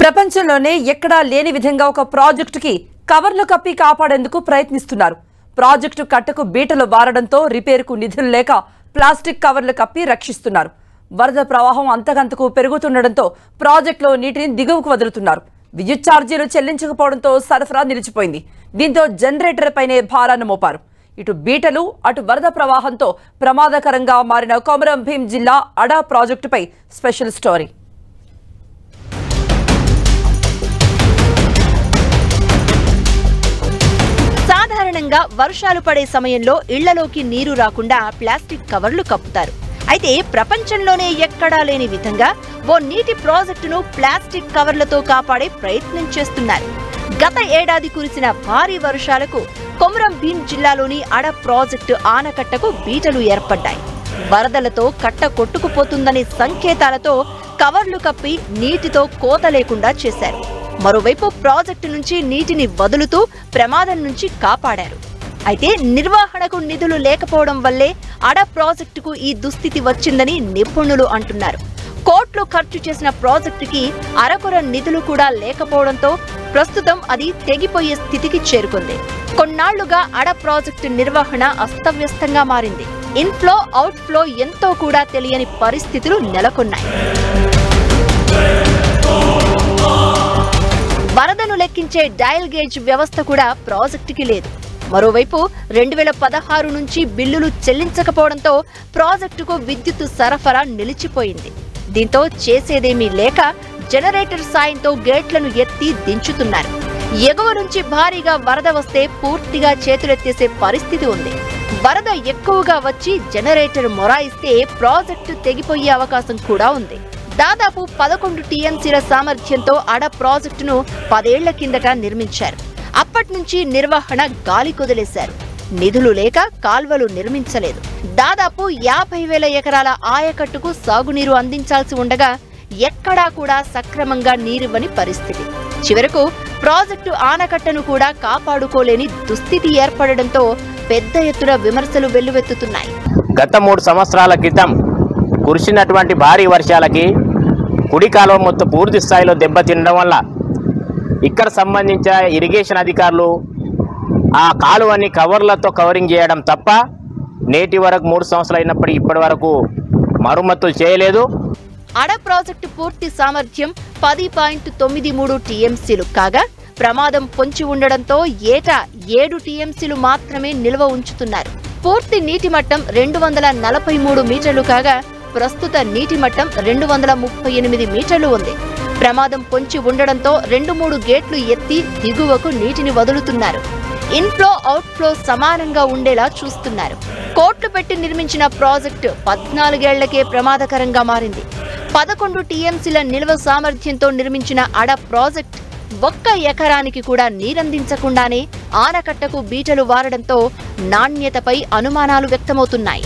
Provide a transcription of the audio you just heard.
ప్రపంచంలోనే ఎక్కడా లేని విధంగా ఒక ప్రాజెక్టుకి కవర్లు కప్పి కాపాడేందుకు ప్రయత్నిస్తున్నారు. ప్రాజెక్టు కట్టకు బీటలు వారడంతో రిపేరుకు నిధులు లేక ప్లాస్టిక్ కవర్లు కప్పి రక్షిస్తున్నారు. వరద ప్రవాహం అంతకంతకు పెరుగుతుండటంతో ప్రాజెక్టులో నీటిని దిగువకు వదులుతున్నారు. విద్యుత్ ఛార్జీలు చెల్లించకపోవడంతో సరఫరా నిలిచిపోయింది. దీంతో జనరేటర్ పైనే భారాన్ని మోపారు. ఇటు బీటలు అటు వరద ప్రవాహంతో ప్రమాదకరంగా మారిన కొమరం భీం జిల్లా అడా ప్రాజెక్టుపై స్పెషల్ స్టోరీ. సాధారణంగా వర్షాలు పడే సమయంలో ఇళ్లలోకి నీరు రాకుండా ప్లాస్టిక్ కవర్లు కప్పుతారు. అయితే ప్రపంచంలోనే ఎక్కడా లేని విధంగా ఓ నీటి ప్రాజెక్టును ప్లాస్టిక్ కవర్లతో కాపాడే ప్రయత్నం చేస్తున్నారు. గత ఏడాది కురిసిన భారీ వర్షాలకు కొమరం భీం జిల్లాలోని అడ ప్రాజెక్టు ఆనకట్టకు బీటలు ఏర్పడ్డాయి. వరదలతో కట్ట కొట్టుకుపోతుందనే సంకేతాలతో కవర్లు కప్పి నీటితో కోత లేకుండా చేశారు. మరోవైపు ప్రాజెక్టు నుంచి నీటిని వదులుతూ ప్రమాదం నుంచి కాపాడారు. అయితే నిర్వహణకు నిధులు లేకపోవడం వల్లే అడ ప్రాజెక్టుకు ఈ దుస్థితి వచ్చిందని నిపుణులు అంటున్నారు. కోట్లు ఖర్చు చేసిన ప్రాజెక్టుకి అరకొర నిధులు కూడా లేకపోవడంతో ప్రస్తుతం అది తెగిపోయే స్థితికి చేరుకుంది. కొన్నాళ్లుగా అడ ప్రాజెక్టు నిర్వహణ అస్తవ్యస్తంగా మారింది. ఇన్ఫ్లో అవుట్ఫ్లో ఎంతో కూడా తెలియని పరిస్థితులు నెలకొన్నాయి. వరదను లెక్కించే డయల్ గేజ్ వ్యవస్థ కూడా ప్రాజెక్టుకి లేదు. మరోవైపు 2016 నుంచి బిల్లులు చెల్లించకపోవడంతో ప్రాజెక్టుకు విద్యుత్ సరఫరా నిలిచిపోయింది. దీంతో చేసేదేమీ లేక జనరేటర్ సాయంతో గేట్లను ఎత్తి దించుతున్నారు. ఎగువ నుంచి భారీగా వరద వస్తే పూర్తిగా చేతులెత్తేసే పరిస్థితి ఉంది. వరద ఎక్కువగా వచ్చి జనరేటర్ మొరాయిస్తే ప్రాజెక్టు తెగిపోయే అవకాశం కూడా ఉంది. దాదాపు 11 టీఎంసీల సామర్థ్యంతో అడ ప్రాజెక్టును 10 ఏళ్ల కిందట నిర్మించారు. అప్పటి నుంచి నిర్వహణ గాలి కొదిలేశారు. నిధులు లేక కాల్వలు నిర్మించలేదు. దాదాపు 50,000 ఎకరాల ఆయకట్టుకు సాగునీరు అందించాల్సి ఉండగా ఎక్కడా కూడా సక్రమంగా నీరివ్వని పరిస్థితి. చివరకు ప్రాజెక్టు ఆనకట్టను కూడా కాపాడుకోలేని దుస్థితి ఏర్పడడంతో పెద్ద ఎత్తున విమర్శలు వెల్లువెత్తుతున్నాయి. గత 3 సంవత్సరాల క్రితం కురిసినటువంటి భారీ వర్షాలకి కుడి కాలువ మొత్తం పూర్తి స్థాయిలో దెబ్బతినడం వల్ల ఇక్కడ సంబంధించిన ఇరిగేషన్ అధికారులు ఆ కాలువని కవర్లతో కవరింగ్ చేయడం తప్ప నేటి వరకు 3 సంవత్సరాలు అయినప్పటికీ ఇప్పటి వరకు మరమ్మతులు చేయలేదు. అడ ప్రాజెక్టు పూర్తి సామర్థ్యం 10.93 టీఎంసీలు కాగా ప్రమాదం పొంచి ఉండడంతో ఏటా 7 టీఎంసీలు మాత్రమే నిల్వ ఉంచుతున్నారు. పూర్తి నీటి మట్టం 243 మీటర్లు కాగా ప్రస్తుత నీటి మట్టం 238 మీటర్లు ఉంది. ప్రమాదం పొంచి ఉండడంతో 2-3 గేట్లు ఎత్తి దిగువకు నీటిని వదులుతున్నారు. ఇన్ఫ్లో అవుట్ఫ్లో సమానంగా ఉండేలా చూస్తున్నారు. కోట్లు పెట్టి నిర్మించిన ప్రాజెక్టు 14 ఏళ్లకే ప్రమాదకరంగా మారింది. 11 టీఎంసీల నిల్వ సామర్థ్యంతో నిర్మించిన అడ ప్రాజెక్ట్ 1 ఎకరానికి కూడా నీరందించకుండానే ఆనకట్టకు బీటలు వారడంతో నాణ్యతపై అనుమానాలు వ్యక్తమవుతున్నాయి.